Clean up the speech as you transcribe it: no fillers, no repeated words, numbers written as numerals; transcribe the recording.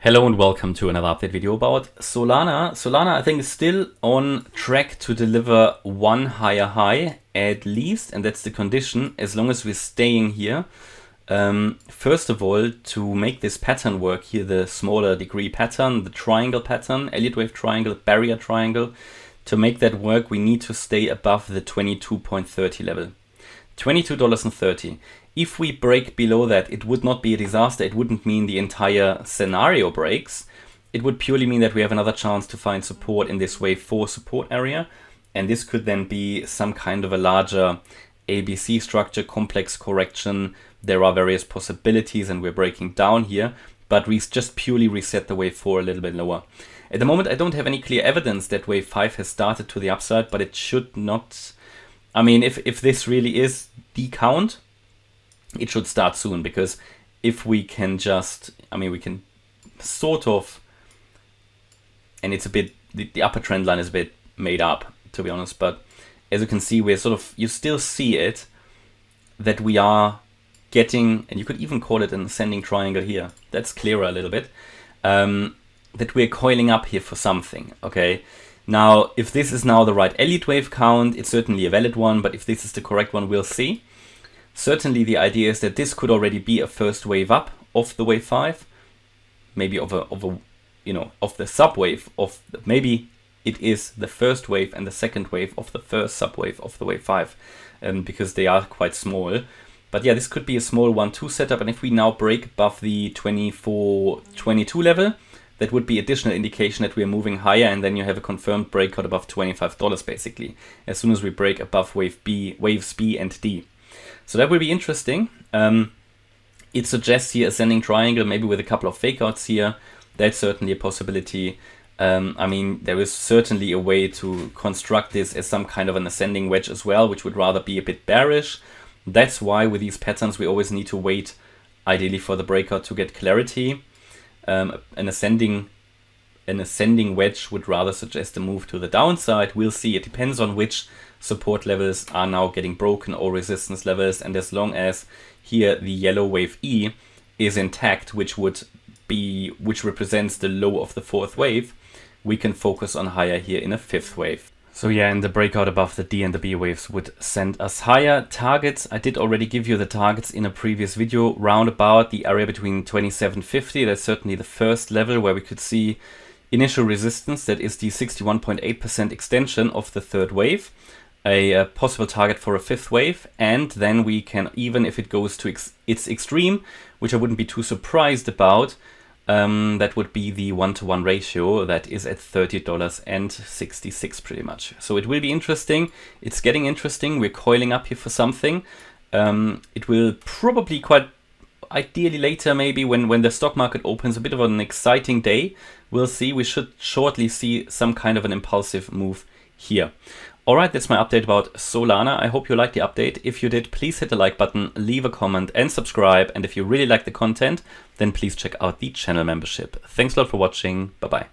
Hello and welcome to another update video about Solana. Solana, I think, is still on track to deliver one higher high at least, and that's the condition as long as we're staying here. First of all, to make this pattern work here, the smaller degree pattern, the triangle pattern, Elliott wave triangle, barrier triangle, to make that work, we need to stay above the 22.30 level. $22.30. If we break below that, it would not be a disaster. It wouldn't mean the entire scenario breaks. It would purely mean that we have another chance to find support in this wave 4 support area. And this could then be some kind of a larger ABC structure, complex correction. There are various possibilities and we're breaking down here, but we just purely reset the wave 4 a little bit lower. At the moment, I don't have any clear evidence that wave 5 has started to the upside, but it should not. I mean, if this really is the count, it should start soon, because if we can just, we can sort of, and it's a bit, the upper trend line is a bit made up, to be honest, but as you can see, we're sort of, you still see it, that we are getting, and you could even call it an ascending triangle here, that's clearer a little bit, that we're coiling up here for something, okay? Now, if this is now the right Elliott wave count, it's certainly a valid one, but if this is the correct one, we'll see. Certainly the idea is that this could already be a first wave up of the wave 5, maybe of the subwave maybe it is the first wave and the second wave of the first subwave of the wave 5, because they are quite small. But yeah, this could be a small 1-2 setup, and if we now break above the 24.22 level, that would be additional indication that we are moving higher, and then you have a confirmed breakout above $25 basically, as soon as we break above waves B and D. So that will be interesting. It suggests here ascending triangle, maybe with a couple of fakeouts here. That's certainly a possibility. There is certainly a way to construct this as some kind of an ascending wedge as well, which would rather be a bit bearish. That's why with these patterns we always need to wait, ideally, for the breakout to get clarity. An ascending wedge would rather suggest a move to the downside. We'll see. It depends on which support levels are now getting broken or resistance levels, and as long as here the yellow wave E is intact, which represents the low of the fourth wave, we can focus on higher here in a fifth wave. So yeah, and the breakout above the D and the B waves would send us higher. Targets, I did already give you the targets in a previous video, round about the area between 27.50. That's certainly the first level where we could see initial resistance. That is the 61.8% extension of the third wave, a possible target for a fifth wave, and then we can, even if it goes to its extreme, which I wouldn't be too surprised about, that would be the 1-to-1 ratio that is at $30.66 pretty much. So it will be interesting. It's getting interesting. We're coiling up here for something. It will probably quite ideally later, maybe when the stock market opens, a bit of an exciting day. We'll see. We should shortly see some kind of an impulsive move here. Alright, that's my update about Solana. I hope you liked the update. If you did, please hit the like button, leave a comment and subscribe. And if you really like the content, then please check out the channel membership. Thanks a lot for watching. Bye-bye.